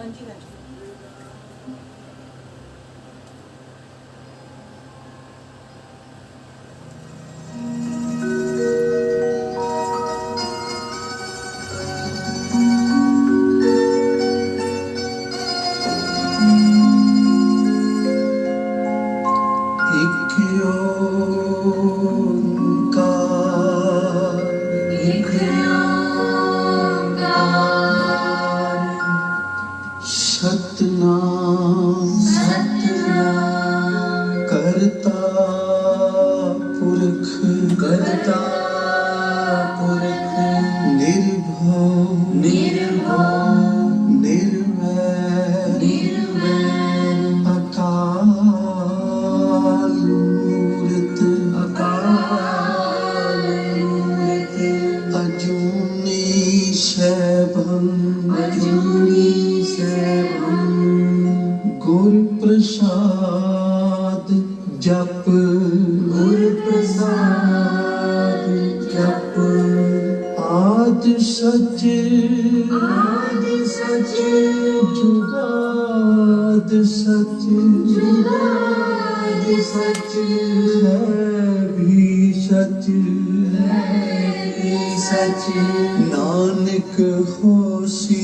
ਹਾਂਜੀ ਹਾਂਜੀ नानक होसी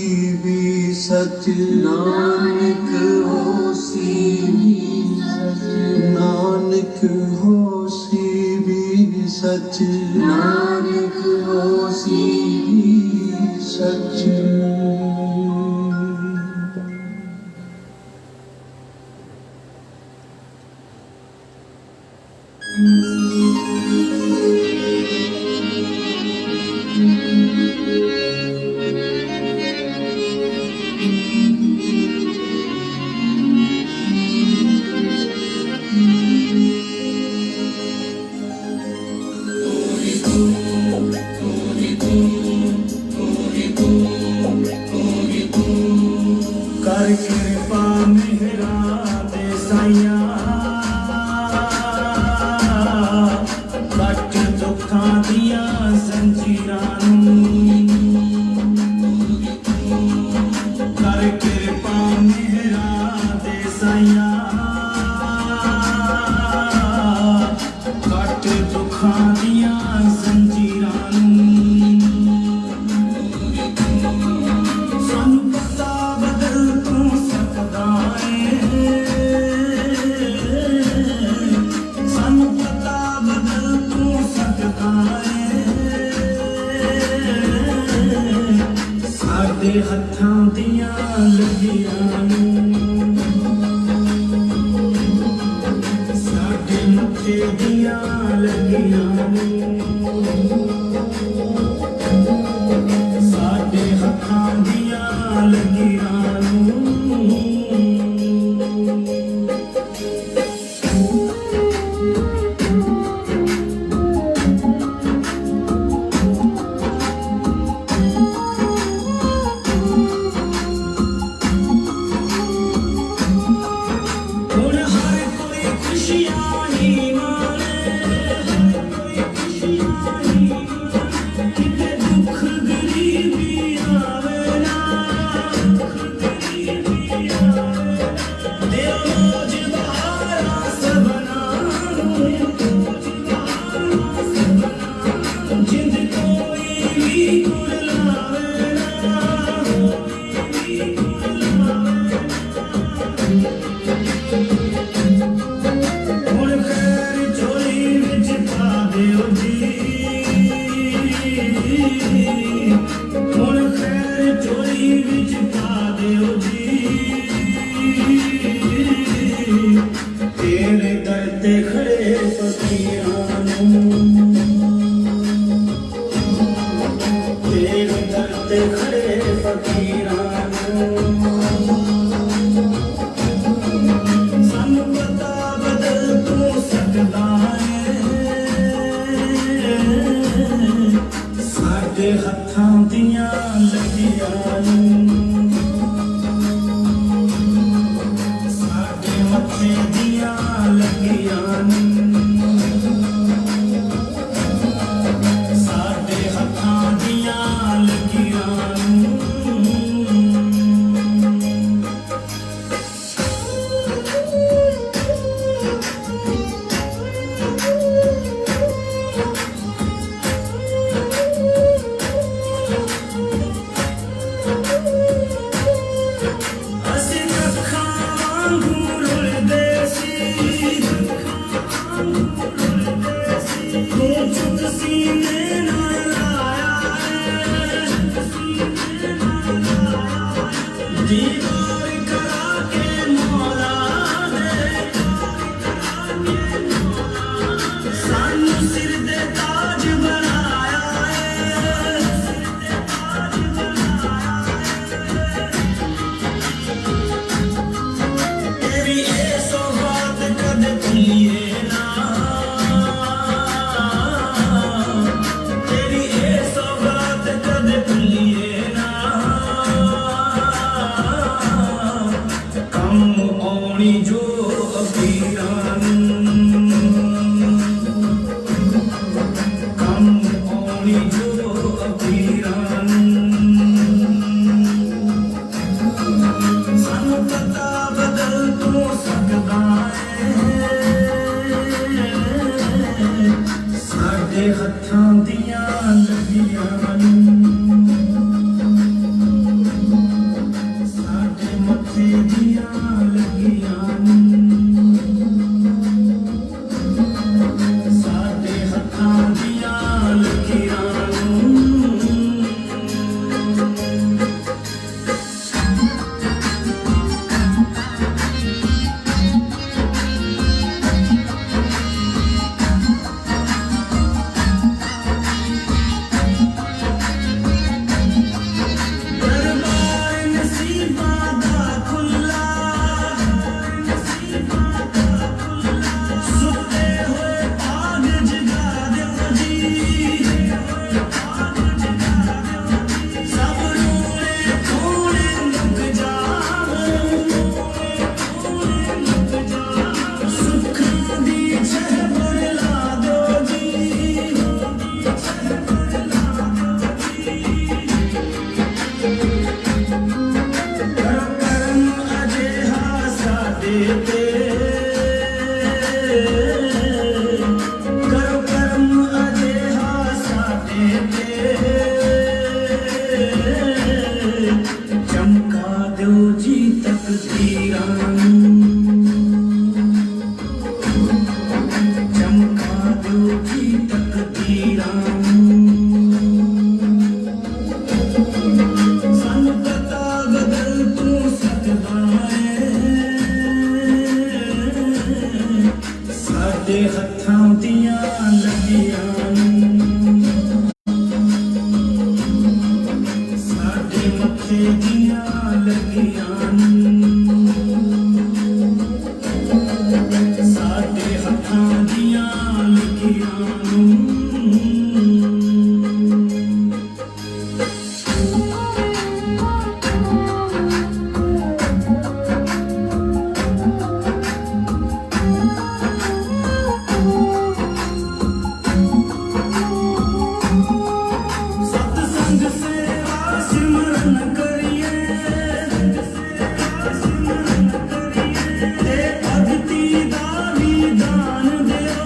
भी सच नानक होसी भी सच नानक होसी भी सच नानक होसी भी सच ਫਕੀਰਾਂ ਨੂੰ ਸਾਨੂੰ ਪਤਾ ਬਦਲ ਤੂੰ ਸਕਦਾ ਏ ਸਾਡੇ ਹੱਥਾਂ ਦੀਆਂ ਲੱਗੀਆਂ ਨੂੰ ਸਾਡੇ ਮੱਥੇ ਦੀਆਂ ਲੱਗੀਆਂ ਨੂੰ ਸਾਡੇ ਹੱਥਾਂ ਦੀਆਂ ਲੱਗੀਆਂ ਨੂੰ ਦਰਬਾਰ ਨਸੀਬਾਂ ਦਾ ਖੁੱਲਾ ਸੁੱਤੇ ਹੋਏ ਭਾਗ ਜਗਾ ਦਿਓ ਜੀ ਸਭ ਰੋਣੇ ਥੋੜੇ ਲੁਕ ਜਾਵੋ ਸੁੱਖਾਂ ਦੀ ਛਹਿਬਰ ਲਾ ਦਿਓ ਜੀ ਕਰਮ ਅਜਿਹਾ ਸਾਡੇ ਤੇ ਕਰੋ ਕਰਮ ਅਜਿਹਾ ਸਾਡੇ ਤੇ ਚਮਕਾ ਦਿਓ ਜੀ ਤਕਦੀਰਾਂ ਨੂੰ ਚਮਕਾ ਦਿਓ ਜੀ ਤਕਦੀਰਾਂ ਨੂੰ ਸਾਨੂੰ ਪਤਾ ਬਦਲ ਤੂੰ ਸਕਦਾ ਏ ਸਾਡੇ ਹੱਥਾਂ ਦੀਆਂ ਲੱਗੀਆਂ ਨੂੰ ਸਾਡੇ ਮੱਥੇ ਦੀਆਂ ਲੱਗੀਆਂ ਨੂੰ ਸਾਡੇ ਹੱਥਾਂ ਦੀਆਂ ਲੱਗੀਆਂ ਨੂੰ सत्संग सेवा सिमरन करिए ते भगती दा भी दान दियो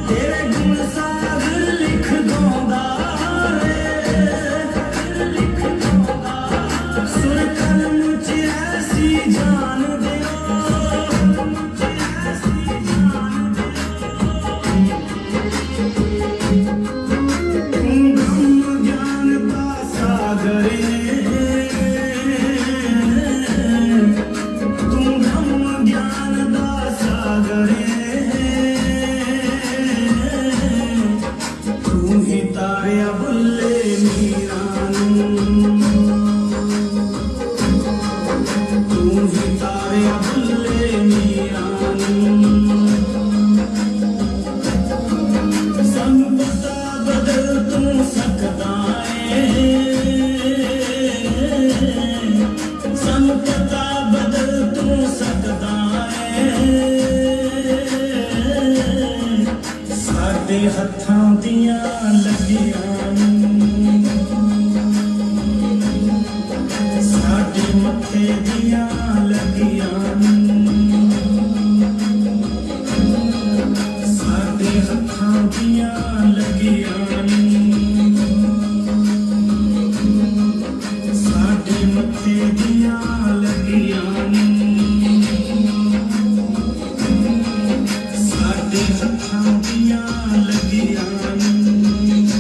तेरे गुण सागर लिख दौंदा सुर कलम च ऐसी जान दियो तूं ब्रह्म ज्ञान का सागर तूं ब्रह्म ज्ञान का सागर तू ही तारिया बुल्ले मीरा तू ही तारिया बुल्ले मीरा ਸਾਨੂੰ ਪਤਾ ਬਦਲ ਤੂੰ ਸਕਦਾ ਏ ਸਾਨੂੰ ਪਤਾ ਬਦਲ ਤੂੰ ਸਕਦਾ ਏ ਸਾਡੇ ਹੱਥਾਂ ਦੀਆਂ ਲੱਗੀਆਂ ਨੂੰ ਸਾਡੇ ਮੱਥੇ ਦੀਆਂ ਲੱਗੀਆਂ ਨੂੰ ਸਾਡੇ ਹੱਥਾਂ ਦੀਆਂ ਲੱਗੀਆਂ ਨੂੰ ਸਾਡੇ ਮੱਥੇ ਦੀਆਂ ਲੱਗੀਆਂ ਨੂੰ ਸਾਡੇ ਹੱਥਾਂ ਦੀਆਂ ਲੱਗੀਆਂ ਨੂੰ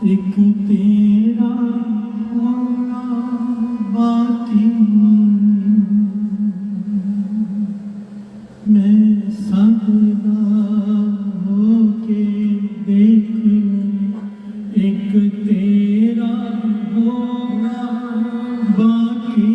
एक तेरा होना बाकी मैं सदा होके देख एक तेरा होना बाकी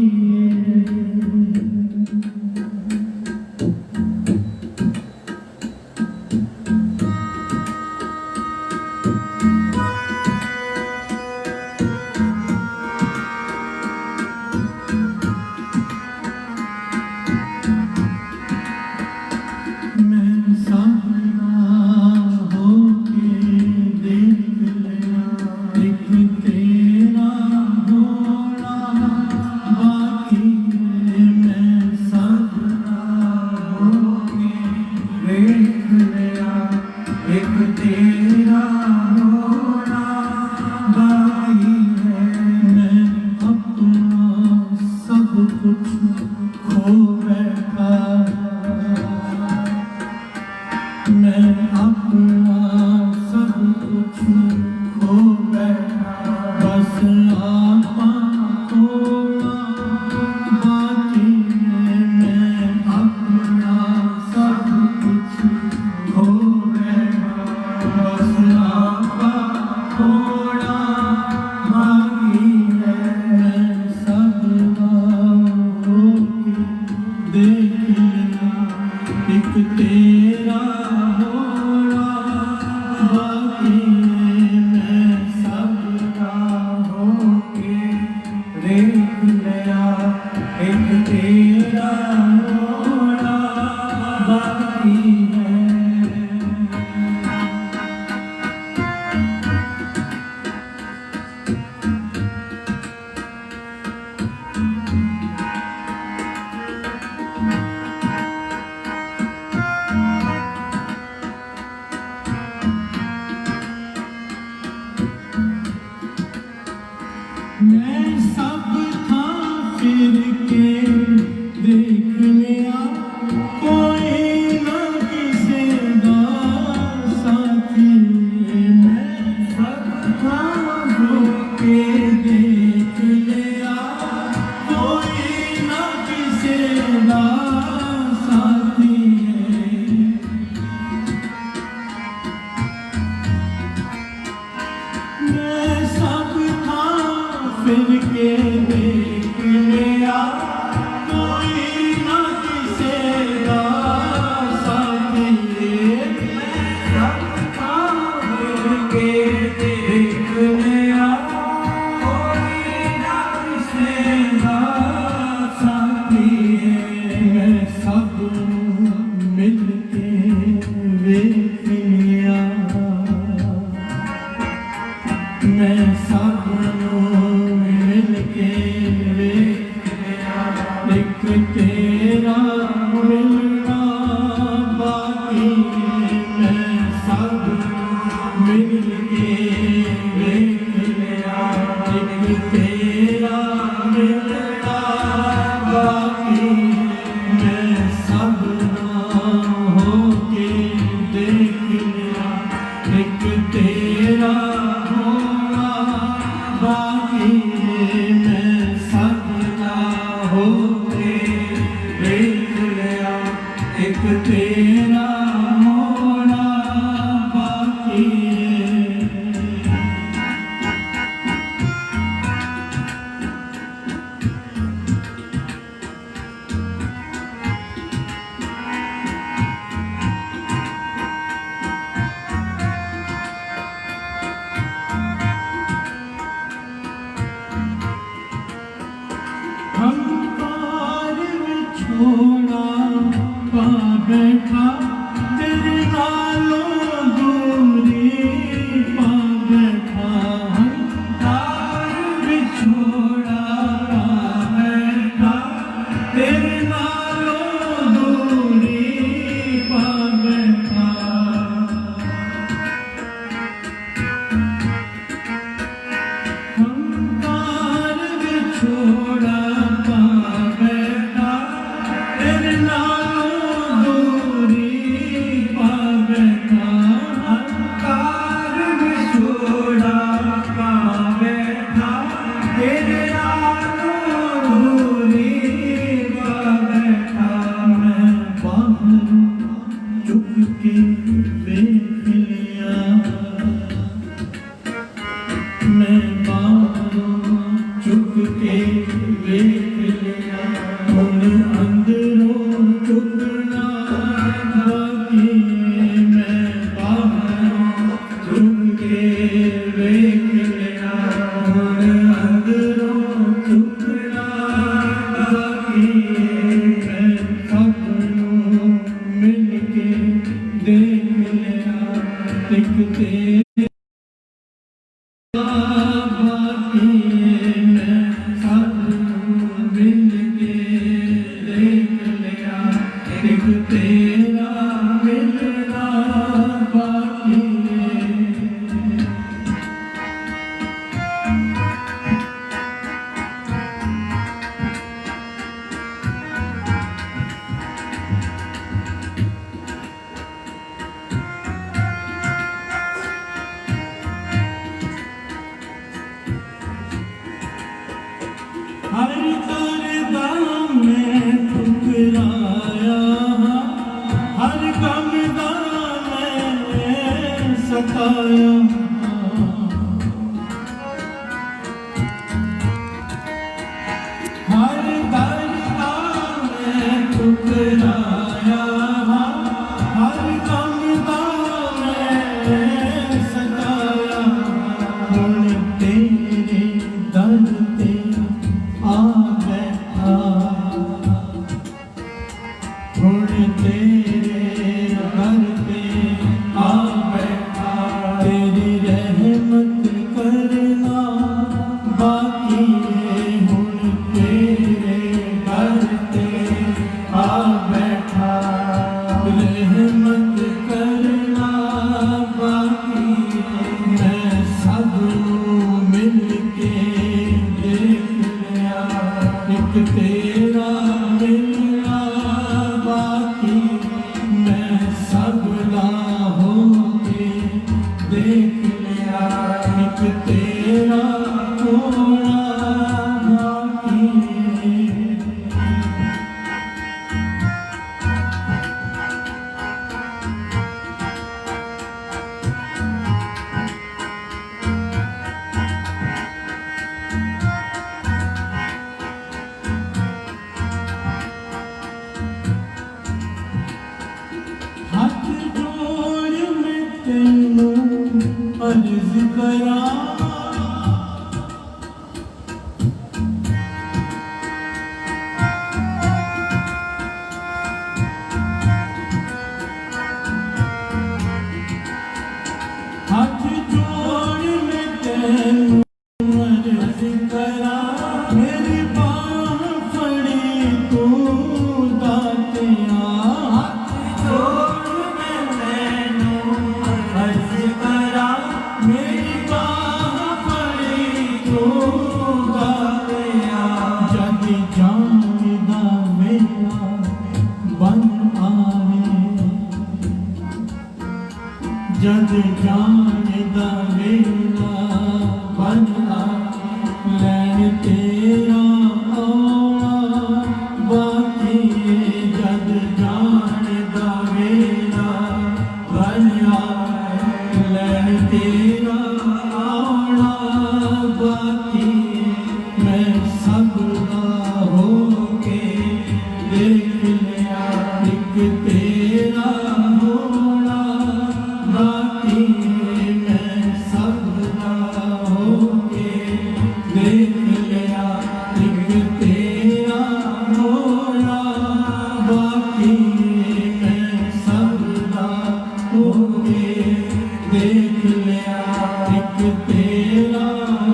मैं सब था फिर के देख लिया कोई ना किसी दा साथी मैं सब था फिर के देख लिया कोई ना किसी दा साथी मैं सब था फिर के देख लिया कोई ना किसी दा साथी सब था फिर के देख लिया कोई ना किसी दा साथी मैं सब मिल के देख लिया मैं सब मिल के देख लिया एक तेरा मिलना बाकी मैं सब मिल के देख लिया एक तेरा मिलना बाकी मैं सब होके देख लिया एक तेरा बाकी मैं सपना होके देख लिया एक तेरा होना बाकी के वेख लिया हुण अंदरों टुकड़ा बाकी मैं सबनों मिल के देख लिया एक तेरा बाकी मैं सबनों मिल के देख लिया एक तेरा मिलना बाकी हर दरदाम में ठुकराया हर गमदाम में सताया हर दरदाम में ठुकराया हर गमदाम में सताया हुण तेरे दर ते आ बैठा हुण तेरे घर पे आ बैठा तेरी रहमत करना बाकी है हुण तेरे घर पे आ बैठा रहमत करना बाकी मैं सबनों मिल के देख लिया एक तेरा मिलना बाकी मैं सबला होके देख लिया एक तेरा होना बाकी हाथ जोड़ मैं तेनू अर्ज करा हाथ जोड़ मैं तेनू अर्ज करा मेरी बाह फड़ी तू दातिया हाथ जोड़ मैं तेनू अर्ज करा मेरी बाह फड़ी तू दातिया जग जानदा मेरा बन आवे जग जानदा मेरा बन आवे लैन तेरा आना बाकी जग जानदा मेरा बन आवे लैन तेरा आना बाकी मैं सबदा होके देख लिया एक तेरा होना बाकी मैं सबदा होके देख लिया एक तेरा होना बाकी मैं सबदा होके देख लिया एक तेरा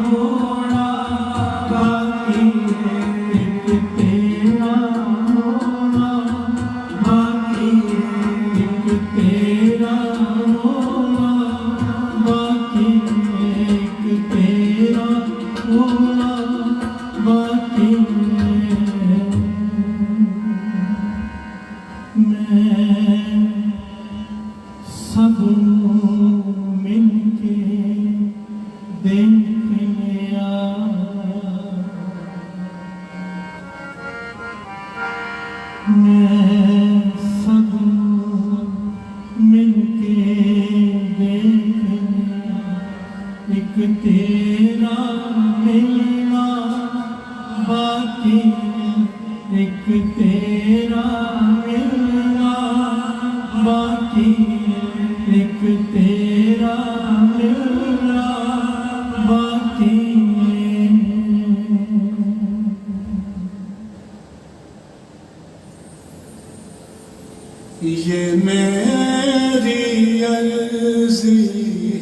होना बाकी एक तेरा होना बाकी एक तेरा होना बाकी एक तेरा होना बाकी मैं सबनों मिल के देख लिया मैं सबनों मिल के देख लिया एक तेरा मिलना बाकी एक तेरा मिलना बाकी एक तेरा मिलना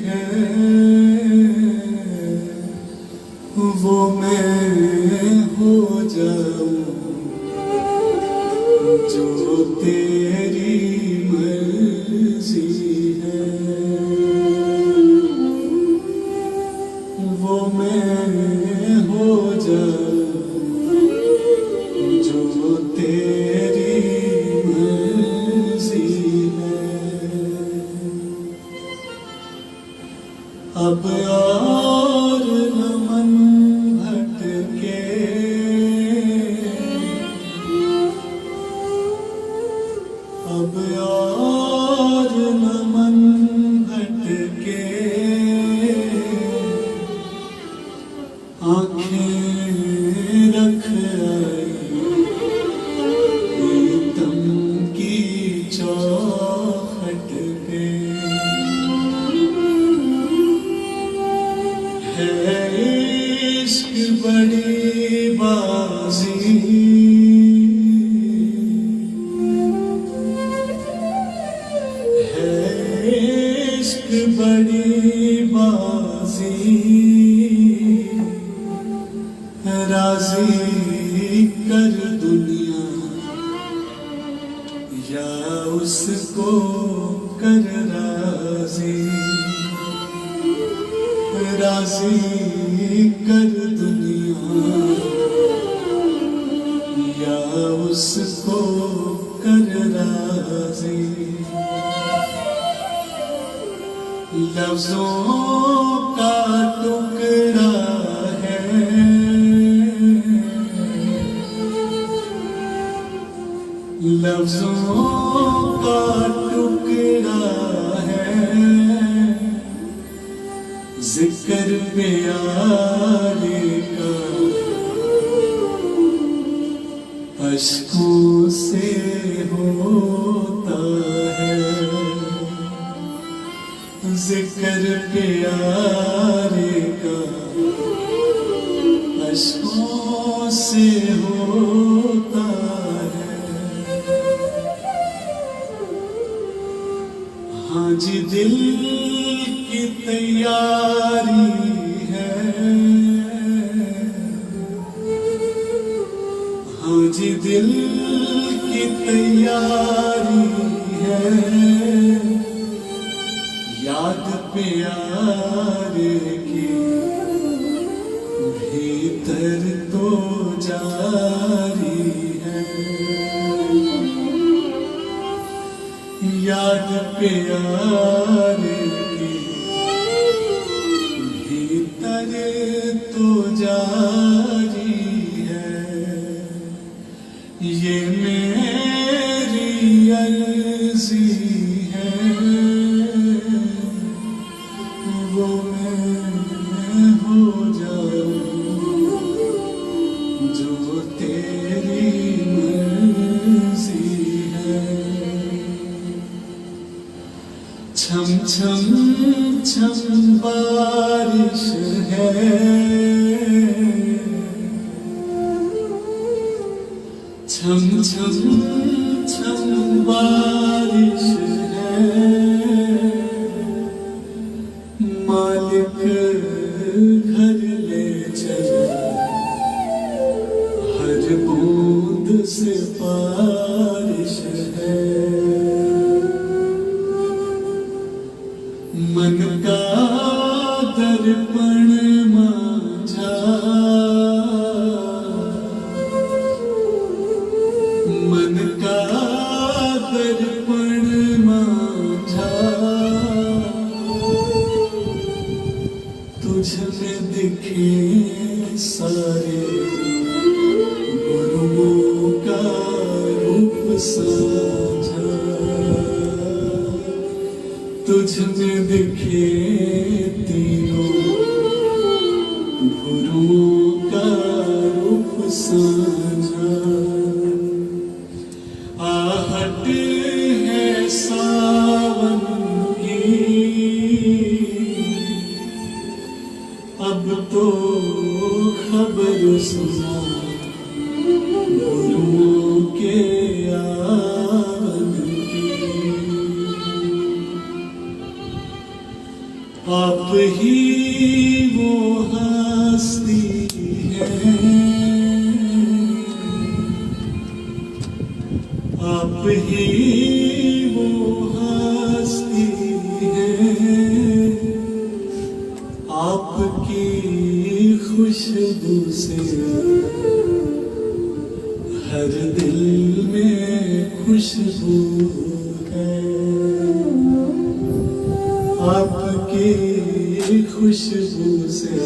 है वो मैं हो जाऊं जो तेरी मर्जी है, वो मैं हो जाऊं जो तेरी मर्जी है। अब और न मन भटके, अब और न मन भटके, आंखें रख आई प्रीतम की चौखट पे। है इश्क बड़ी बाजी, है इश्क बड़ी बाजी, राजी कर दुनिया या उसको कर राजी, राजी कर दुनिया या उसको कर राजी। लफ्जों का टुकड़ा है, लफ्जों का टुकड़ा है, जिक्र प्यारे का अश्कों से होता है, जिक्र प्यारे का अश्कों से होता है। हाँ जी दिल की तैयारी है, हाँ जी दिल की तैयारी है, याद प्यारे की भीतर तो जारी है, याद प्यारे की भीतर तो जारी है। ये मेरी अर्जी है वो मैं हो जाऊं जो तेरी मर्जी है। छम छम छम बारिश है, छम छम छम बारिश है, मालिक घर ले चले हर बूंद से बारिश है। मन का दर्पण मांझा, मन का दर्पण मांझा, तुझ में दिखे सारे गुरुओं का रूप साझा, तुझ में दिखे तीनों गुरुओं का रूप साझा। आहट है सावन की अब तो खबर सुना गुरुओं के आवन की। आप ही वो हस्ती है, आप ही वो हस्ती है, आपकी खुशबू से हर दिल में खुशबू है, आपकी खुशबू से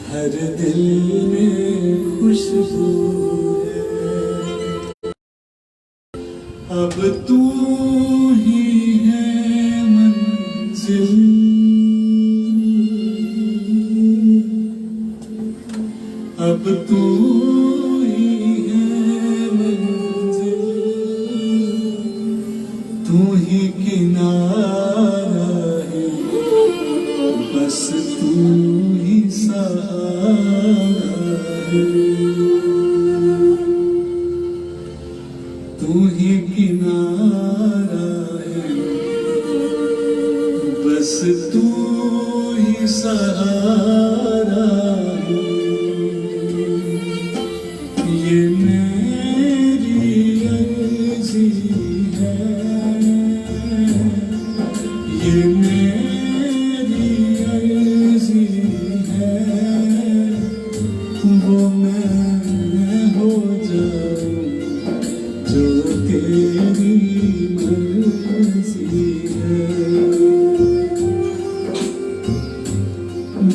हर दिल में खुशबू है। अब तू ही है मंजिल, अब तू ही है मंजिल, तू ही किनारा है, बस तू ही सहारा है, तू ही किनारा है, बस तू ही सहारा है। ये मेरी अर्जी है, ये मेरी अर्जी है, वो मैं हो जाऊं जो तेरी मर्जी है,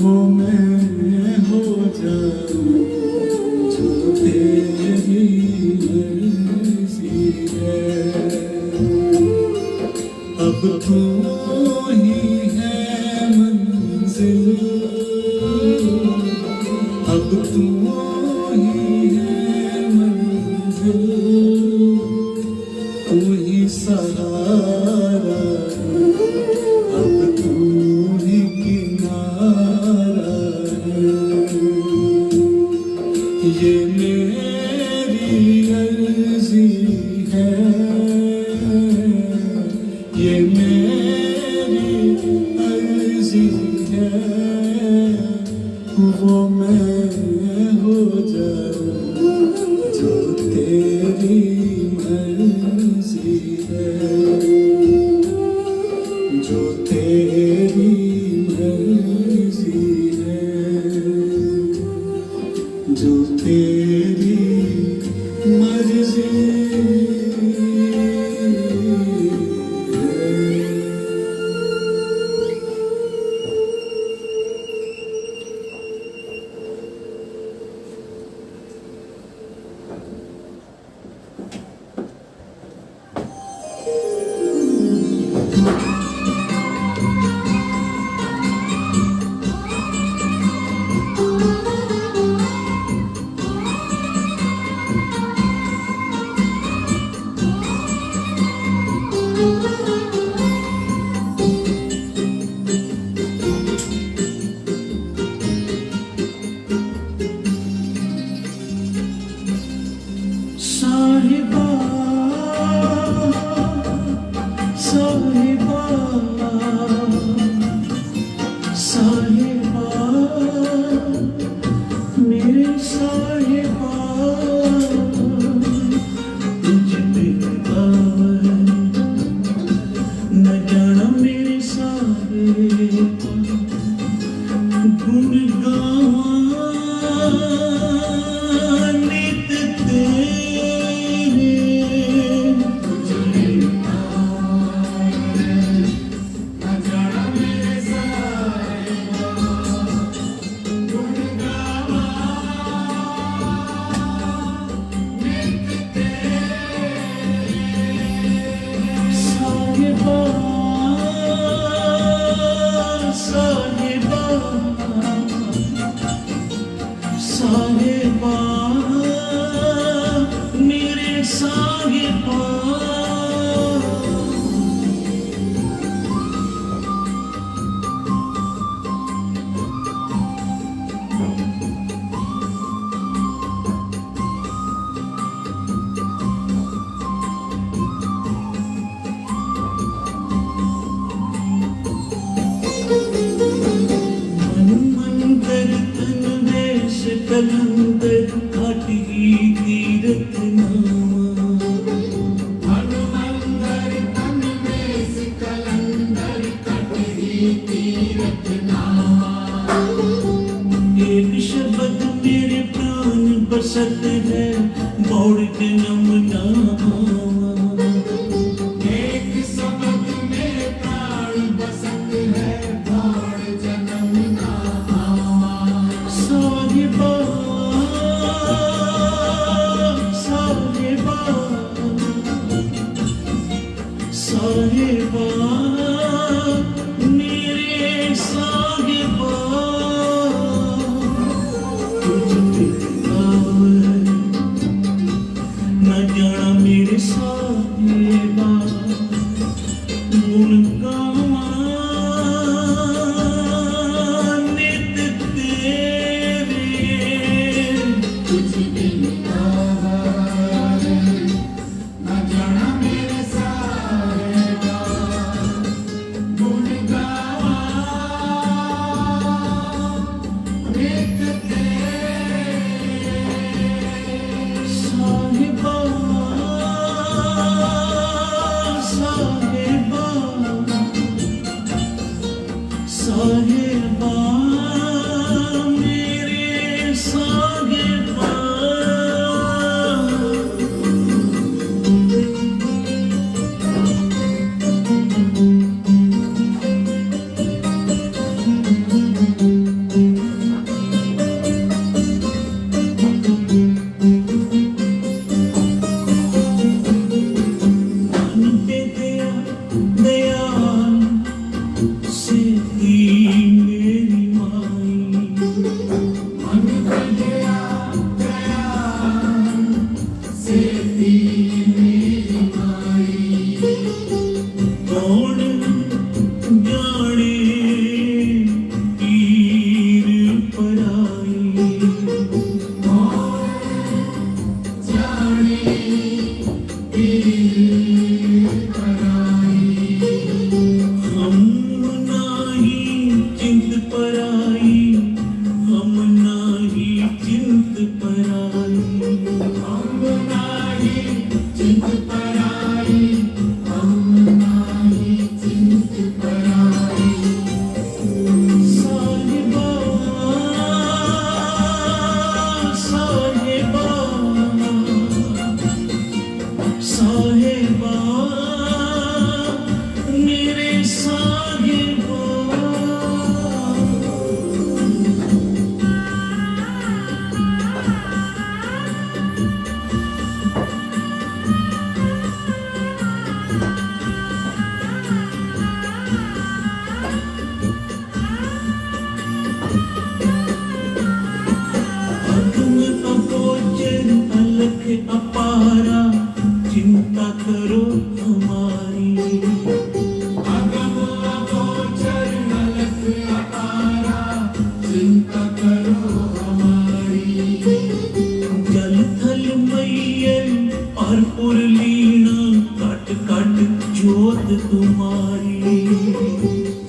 वो मैं हो जाऊं जो तेरी मर्जी है। अब तू ही है मंजिल, अब तू ही है मंजिल, तू ही सहारा, अब तू ही किनारा है। ये मेरी अर्जी है, ये मेरी अर्जी है, वो मैं हो जाऊं जो तेरी मर्जी है, जो तेरी मर्जी है, जो तेरी मर्जी है। एक शब्द मेरे प्राण बसत है, दौड़ के नमना एक शब्द मेरे प्राण बसत है, दौड़ जन्म ना साहिबा साहिबा साहिबा मेरे साहिबा तुझ पे आवे न जाना मेरे साहिबा गुण गावा नित तेरे कुछ दिन आवारे न जाना मेरे साहिबा गुण गावा नित साहिबा साहिबा साहिबा मेरे साहिबा मन पे दया दयाल से दी मेरी माई मन पे दया दयाल से दी मेरी माई कौन जाने पीर पराई जाने पीर पराई हम नाही चिंत पराई हम नाही चिंत पराई हम नाही चिंत पराई हम नाही चिंत पराई साहिबा साहिबा साहिबा मेरे साहिबा अगम अगोचर अलख अपारा चिंता करो हमारी अगम अगोचर अलख अपारा चिंता करो हमारी जल थल मैयर और पुरलीना कट कट जोत तुम्हारी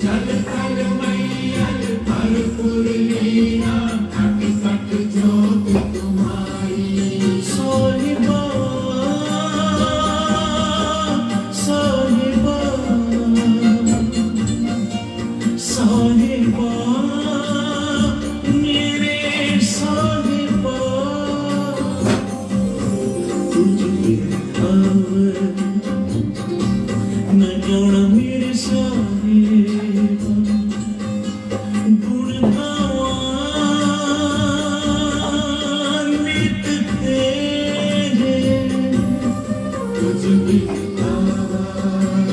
जल थल मैयल भरपुर लीना खट खट जोत तुम्हारी साहिबा साहिबा साहिबा मेरे साहिबा तुझ पे आवे न जाना मेरे साहिबा गुण गावा नित तेरे कुछ भी आवार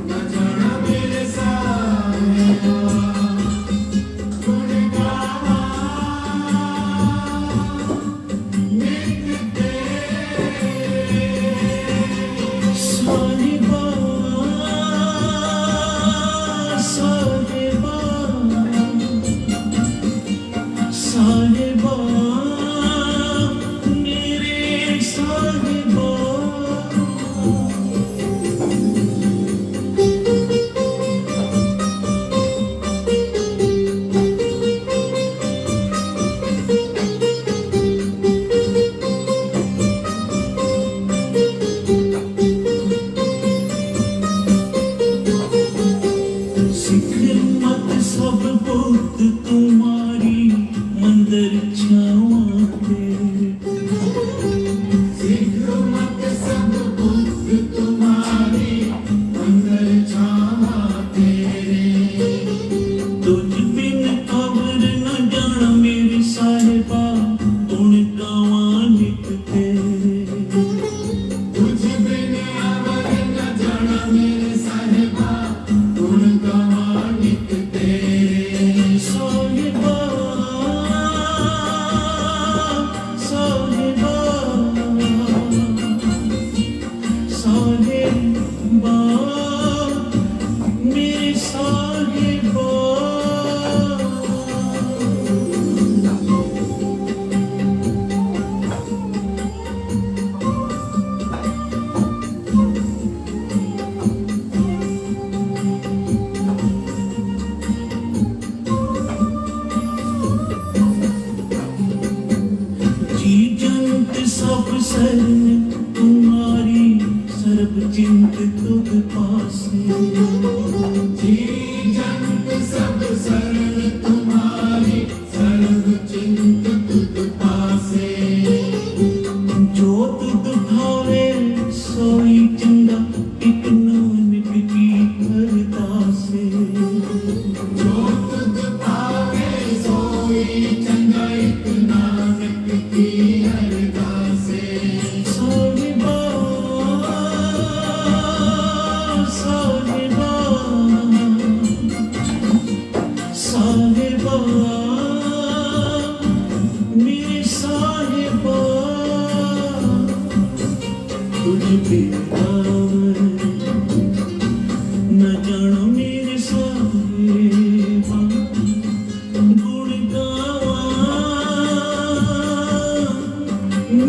न जाना मेरे साहिबा मेरे साहिबा जी जंत सब सरन तुम्हारी सर्ब चिंत तुद पासे जी जंत सब सरल तुम्हारी सर्व चिंत तुद पासे जो तुद भावे सोई चंगा एक नानक की करता से जो तुद पावे सोई चंगा एक नानक की अरदासे साहिबा साहिबा साहिबा मेरे साहिबा तुझ पे न जानो मेरे साहिबा गुण गावा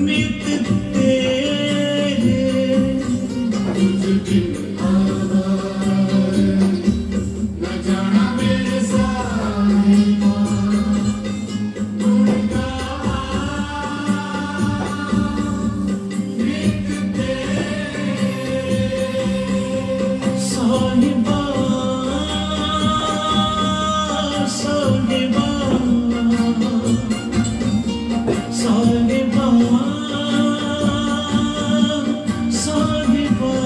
नित तेरे तुझ बिन आवार न जाना मेरे साहिबा गुण गावा नित तेरे साहिबा साहिबा साहिबा साहिबा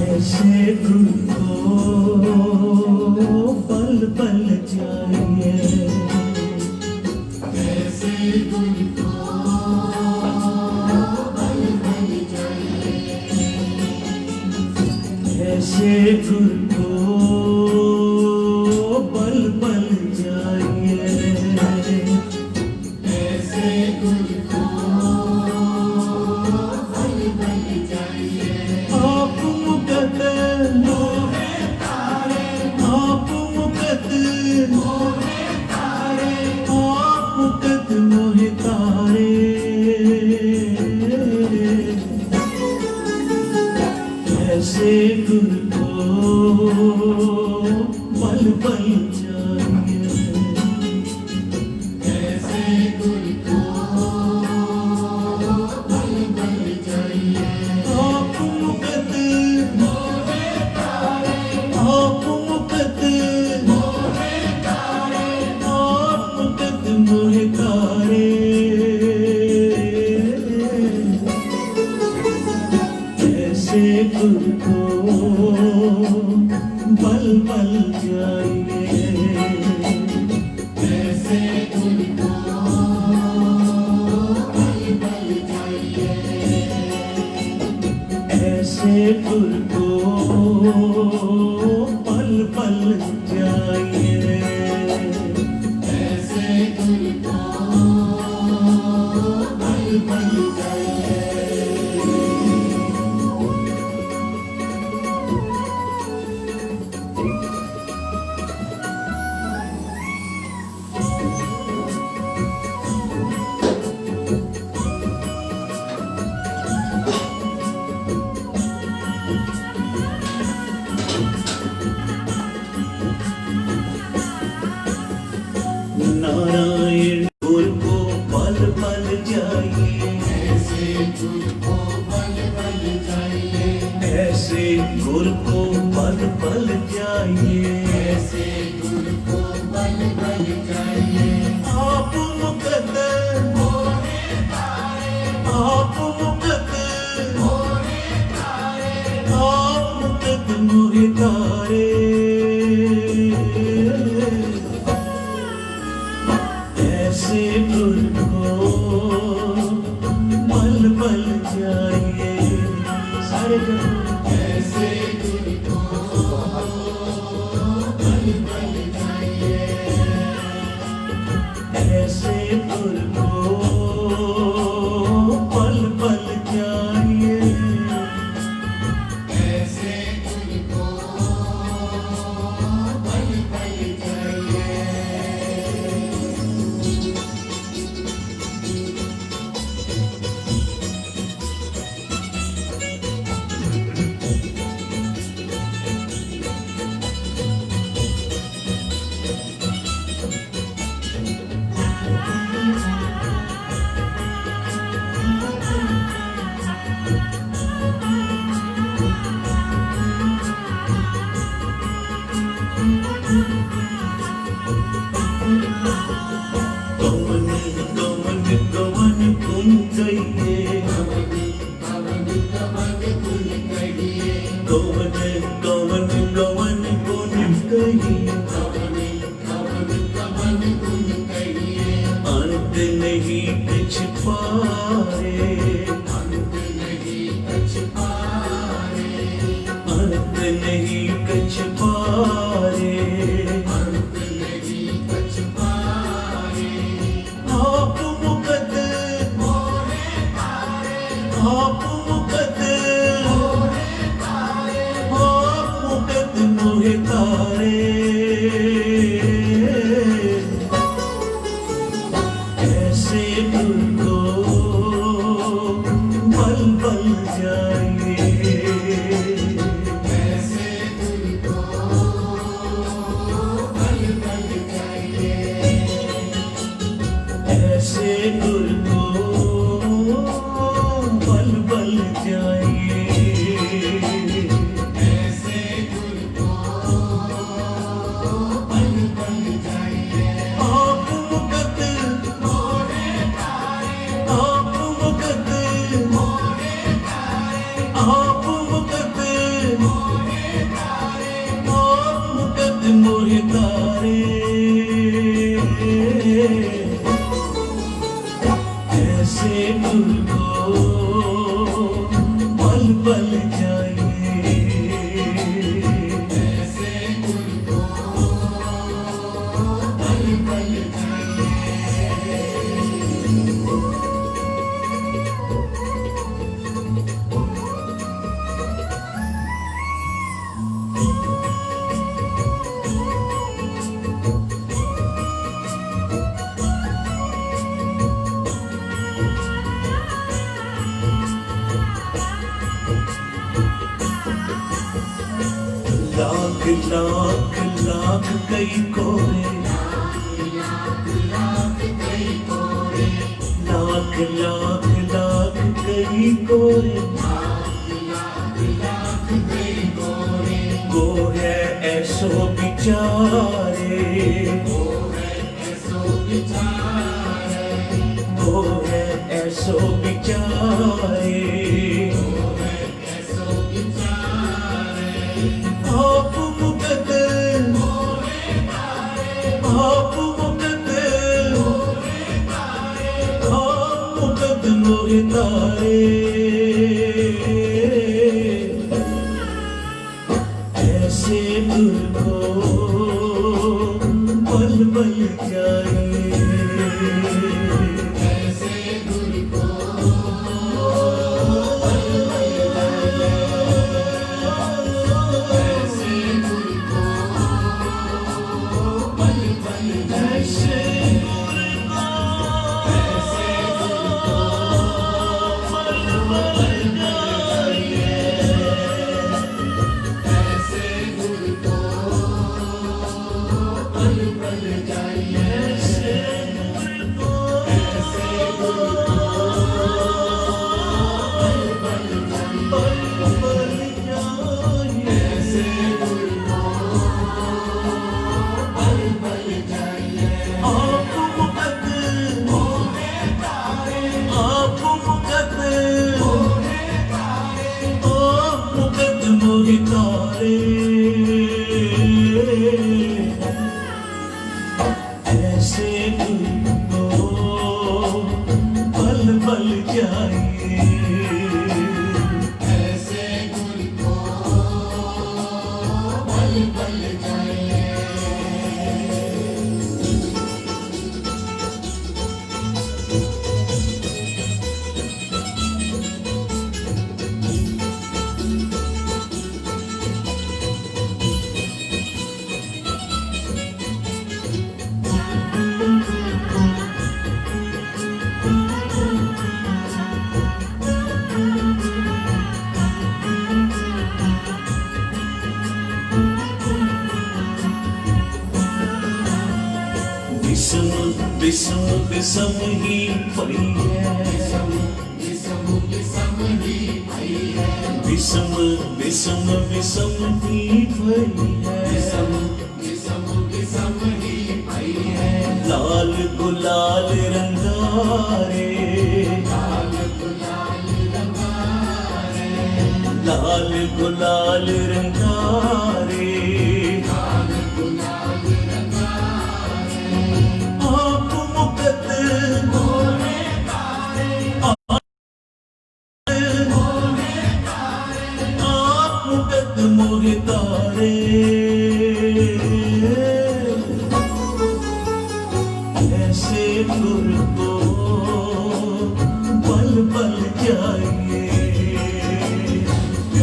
ऐसे गुरु को पल पल चाहिए ऐसे गुण को बल बल चाहिए ऐसे गुरु को पल पल चाहिए ऐसे गुण को बल बल चाहिए आप मुकत मोहे तारे आप मुकत मोहे तारे आप मुकत मोहे तारे ऐसे गुरु को पल पल चाहिए ऐसे गुण को बल बल चाहिए आप मुकत मोहे तारे आप मुकत मोहे तारे आप मुकत मोहे तारे ऐसे गुरु को बल बल चाहिए ऐसे गुण को बल बल चाहिए ऐसे गुरु को पल पल चाहिए ऐसे गुण को बल बल चाहिए गुर को पल पल जाइए, ऐसे गुरु को बल बल चाहिए। आप मुकद्दर आप मुकद्दर आप मुकद्दर मोहे तारे, ऐसे गुर को पल पल जाइए। सारे जब ऐसे गुरु को बल बल चाहिए। ऐसे गुर को पल पल जाइए, ऐसे गुरु को बल बल चाहिए। गवन गवन गवन गुन गइए, पवन कमल गुल कहिए। गवन गवन गवन गुन गइए, पवन कमल गुल कहिए। अंत नहीं कुछ पारे, अंत नहीं कछ पारे। अंत नहीं कुछ पारे, अंत नहीं कछ पारे। आप मुकद्दर आप मुकद्दर आप मुकद्दर मोहे तारे, ऐसे गुर को पल पल जाइए, ऐसे गुरु को बल बल चाहिए। ऐसे गुर को पल पल जाइए, ऐसे गुरु को बल बल चाहिए। आप मुकद्दर आप मुकद्दर आप मुकद्दर आप मुकद्दर मोहे तारे, ऐसे गुर को पल पल जाइए, ऐसे गुरु को बल बल चाहिए। लाख लाख लाख कई कोरे, लाख कई कोरे। लाख लाख लाख कई कोरे, लाख कई कोरे। को है ऐसो बिचारे, वो है ऐसो बिचारे। को है ऐसो बिचारे, वो है ऐसो बिचारे। आप मुकद्दर आप मुकद्दर आप मुकद्दर मोहे तारे, ऐसे गुर को पल पल जाइए, ऐसे गुरु को बल बल चाहिए। ऐसे गुरु को बल बल ऐसे चाहिए। गुर को ऐसे गुरु को पल पल जाइए, ऐसे गुरु को बल बल चाहिए। ऐसे तारे ऐसे तुमको पल पल चाहिए ऐसे गुल को पल पल चाहिए विषम विषम विषम ही पड़ी है विषम विषम ही भई है विषम विषम विषम ही पड़ी है विषम विषम विषम ही भई है लाल गुलाल रंगारे लाल गुलाल रंगारे लाल गुलाल रंगारे लाल गुलाल रंगारे आप मुकत मोरे तारे मोरे तारे आप मुकत मोहे तारे ऐसे गुर को पल पल चाहिए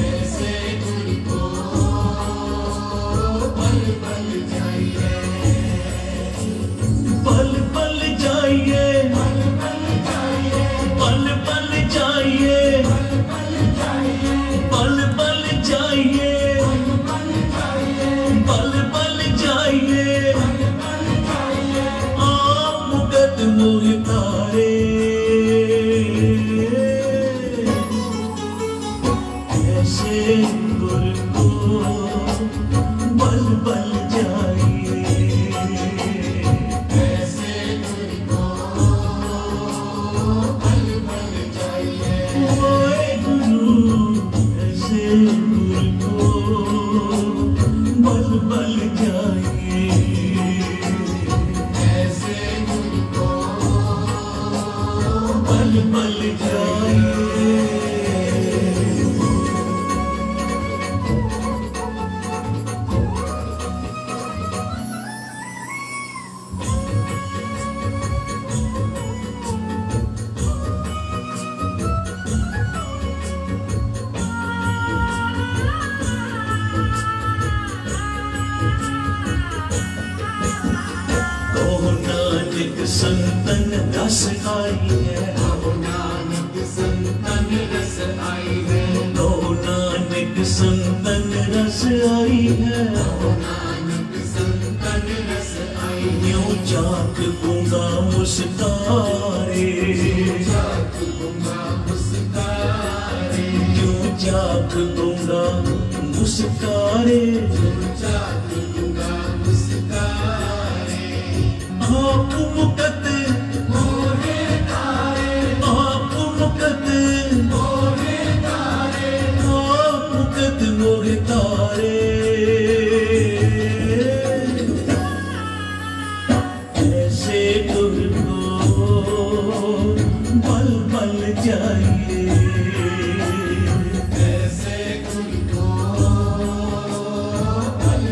ऐसे गुल को पल पल चाहिए पल पल चाहिए पल पल चाहिए पल पल चाहिए पल चाहिए पल पल चाहिए पल चाहिए पल पल चाहिए पल चाहिए आप मुकत मोहे तारे ऐसे गुर को पल पल चाहिए ऐसे गुल को पल पल चाहिए ओए गुरु ऐसे गुर को पल पल चाहिए ऐसे गुल को पल पल चाहिए ओ नानक संतन रस आई है ओ नानक संतन रस आई है ओ नानक संतन रस आई है ओ नानक संतन रस आई है यूं चाक गूंगा मुस्कारे जात गुंगा मुस्कारे यूं चाक गूंगा मुस्कारे जात गुंगा मुस्कारे आप मुकत मोरे तारे आप मुकत मोरे तारे आप मुकत मोहे तारे ऐसे गुर को पल पल चाहिए ऐसे गुल को पल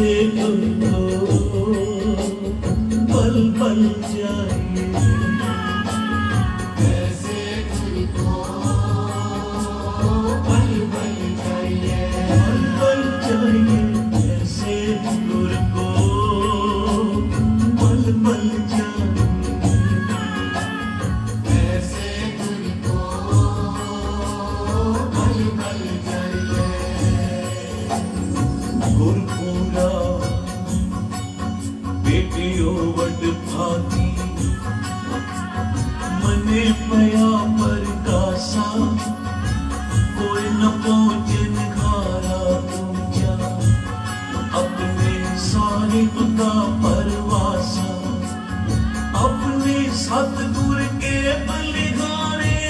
ऐसे तुमको पल पल चाहिए, ऐसे तुझको पल पल चाहिए, पल पल चाहिए, ऐसे तुमको पल पल चाहिए, ऐसे तुझको पल पल चाहिए। गुरपुरा बेटियों वट भागी मने पया पर कासा कोई न पहुंचन खारा तुझा अपने सारे का परवासा अपने सतगुर के बलिदाने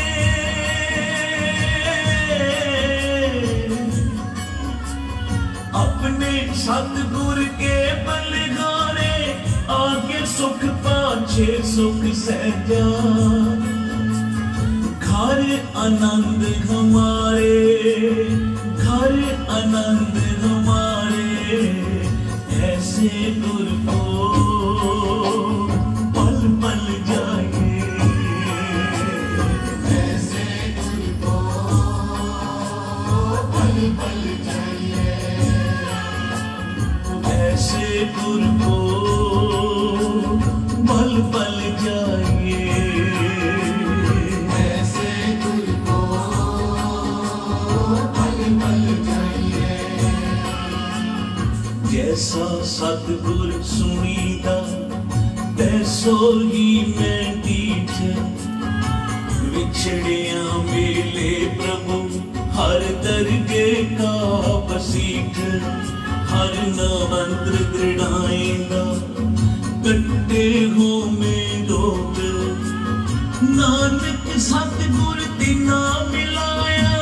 अपने सतगुर के बलिदाने आगे सुख पाछे सुख सहजा घर आनंद हमारे घर आनंद हमारे ऐसे गुर को पल पल जाए, ऐसे तुझको पल पल चाहिए, ऐसे गुर को पल पल जाइए, ऐसे तुझको पल पल चाहिए। जैसा सतगुर सुनीदा तैसो ही मैं डीठ विछड़िया मेले प्रभु हर दरगे का बसीठ हर न मंत्र दृढ़ाएगा कट्टे हो में लोग नानक सतगुर तिना मिलाया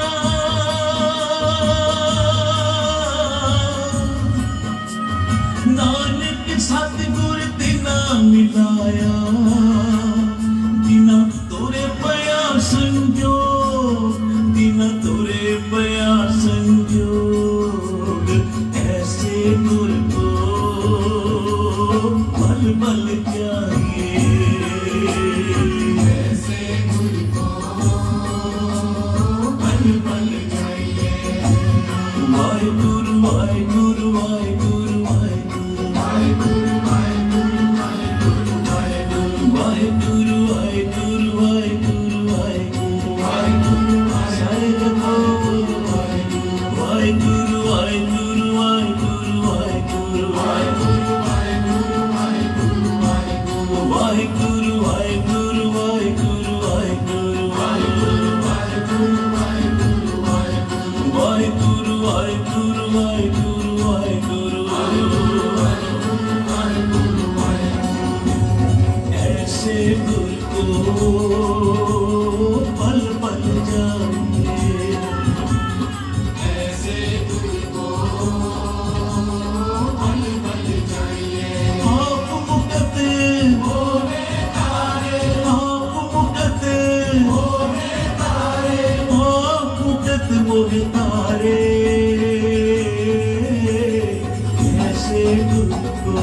नानक सतगुर तिना मिलाया दिना तोरे पया संजोग दिना तोरे पया संजोग ऐसे गुर को पल पल चाहिए, ऐसे तुझको पल पल चाहिए। वाहिगुरु वाहिगुरु वाहिगुरु वाहिगुरु वाहिगुरु वाहिगुरु वाहिगुरु वाहिगुरु वाहिगुरु वाहिगुरु वाहिगुरु वाहिगुरु वाहिगुरु सारे जगो वाहिगुरु वाहिगुरु वाहिगुरु वाहिगुरु वाहिगुरु वाहिगुरु वाहिगुरु वाहिगुरु वाहिगुरु वाहिगुरु वाहिगुरु वाहिगुरु वाहिगुरु वाहिगुरु वाहिगुरु वाहिगुरु वाहिगुरु ऐसे गुर को पल पल जाइए, ऐसे तुझको पल पल चाहिए। आप मुकत होवे तारे आप मुकत होवे तारे आप मुकत मोहे तारे ऐसे गुर को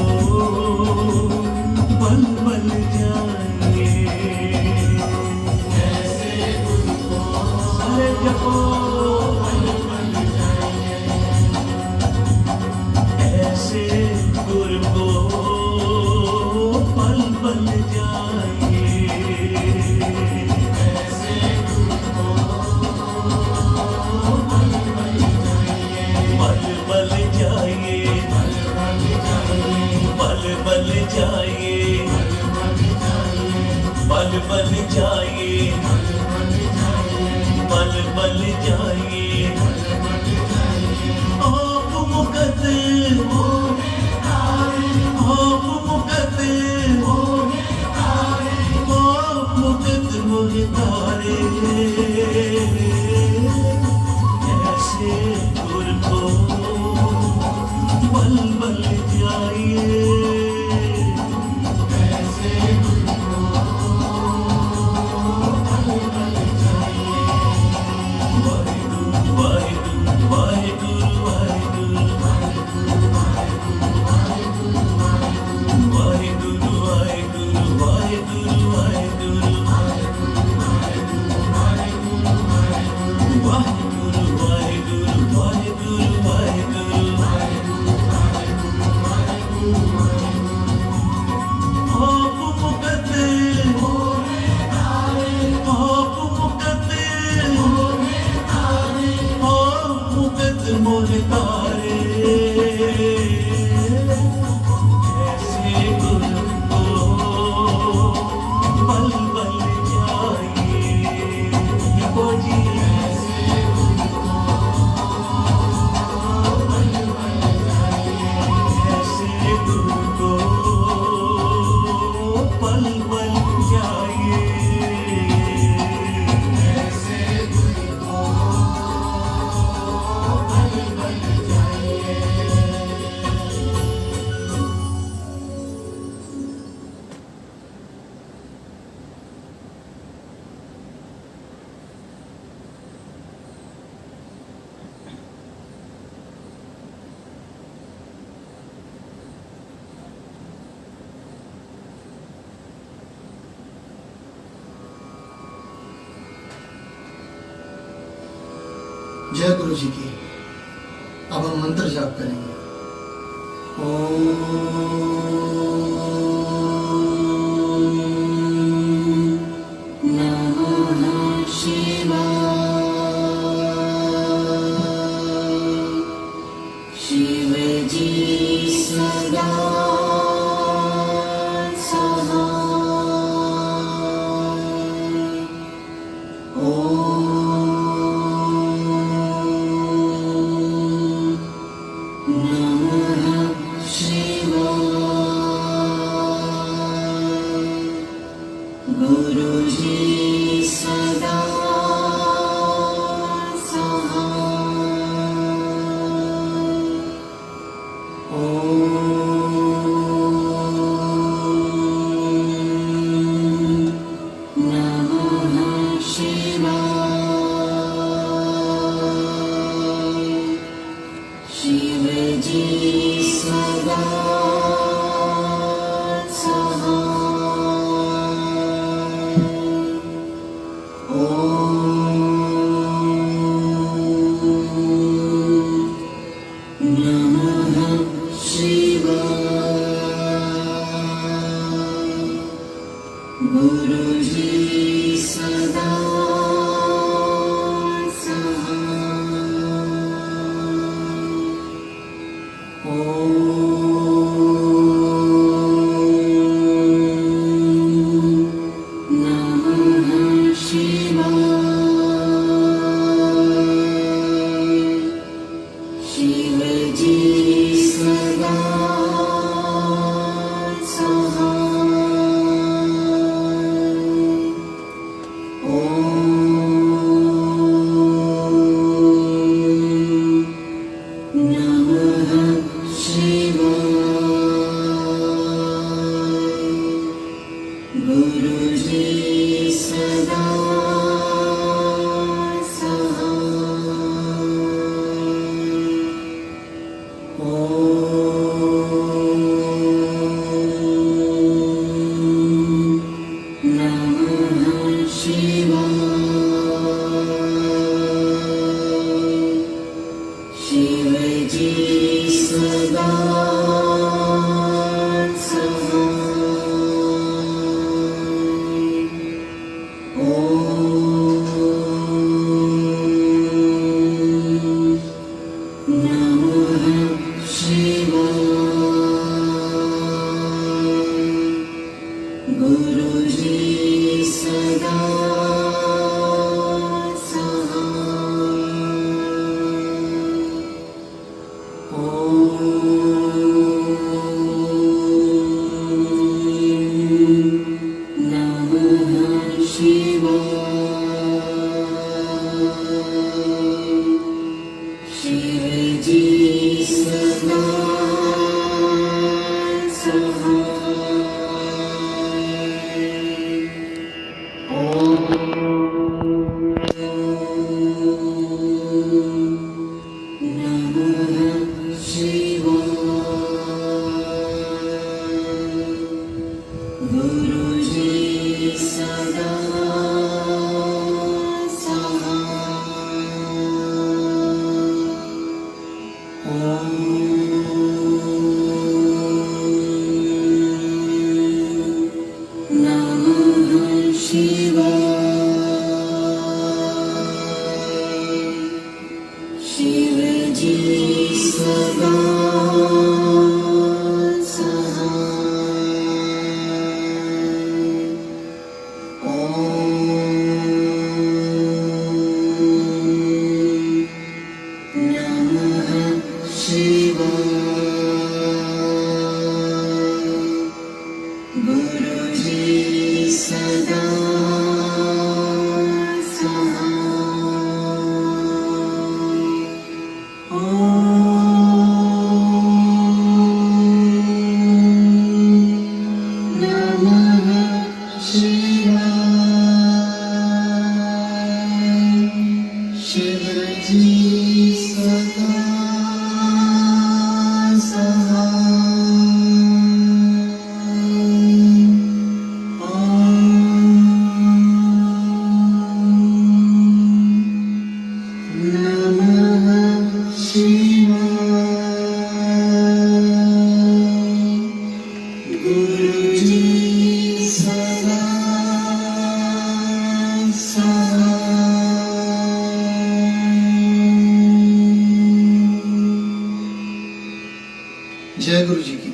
पल पल जाइए, ऐसे तुझको सारे जपो पल पल चाहिए। ऐसे गुर को पल पल जाइए, ऐसे तुझको पल पल चाहिए। पल पल जाइए, पल पल चाहिए। पल पल जाइए, पल पल जाइए, आप मुकत आप मुकत आप मुकत मोहे तारे ऐसे गुर को पल पल जाइए, ऐसे तुझको पल पल चाहिए। वाहिगुरु तारे ऐसे गुरु को पल पल जाइए वो जी ऐसे गुरु को पल पल जाइए जय गुरु जी की। अब हम मंत्र जाप करेंगे। ओम नमः शिवाय। शिव जी सदा गुरुजी सदा सहाय। ओम नमः शिवाय। शिव जी सदा गुरुजी सदा सहाय। ओम नमः शिवाय। शिव जी सदा गुरुजी सदा सहाय। ओम नमः शिवाय। शिव जी सदा गुरुजी सदा सहाय। ओम नमः शिवाय। शिव जी सदा गुरुजी सदा सहाय। ओम नमः शिवाय। शिव जी सदा जय गुरु जी की।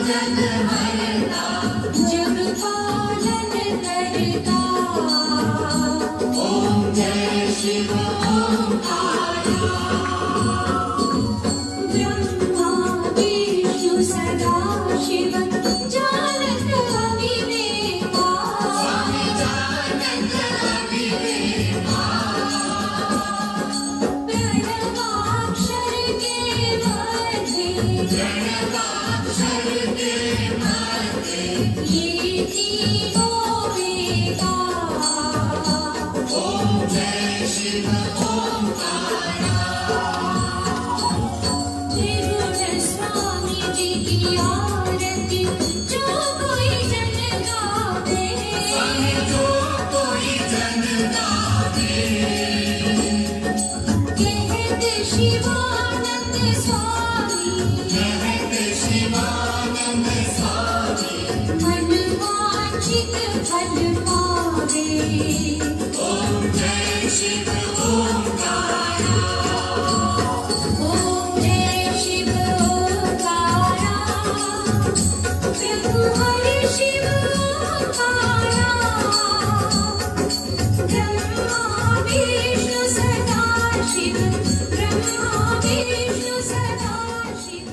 जग हरता जग पालन करता ओम जय शिव ओंकारा ब्रह्मा विष्णु सदा शिव जानत अविवेका स्वामी जानत अविवेका प्रणवाक्षर के मध्य प्रणवाक्षर के मध्य ये तीनों वेदा ओम जय शिव ओंकारा त्रिगुण स्वामी जी की आरती जो कोई जन गावे स्वामी जो कोई जन गावे कहत शिवानंद स्वामी कहत शिवानंद स्वामी मनवांछित फल पावे ओम जय शिव ओंकारा ओम जय शिव ओंकारा प्रभु हरि शिव ओंकारा ब्रह्मा विष्णु सदा शिव ब्रह्मा विष्णु सदा शिव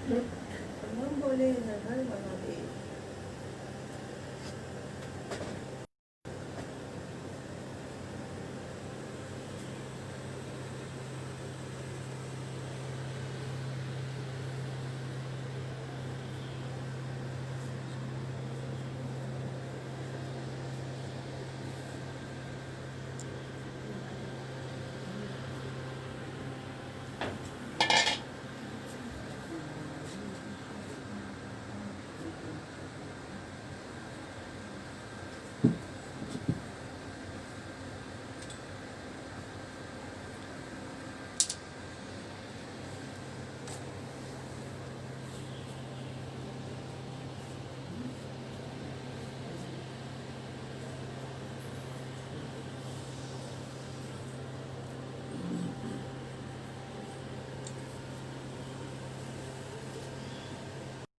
हम बोले ना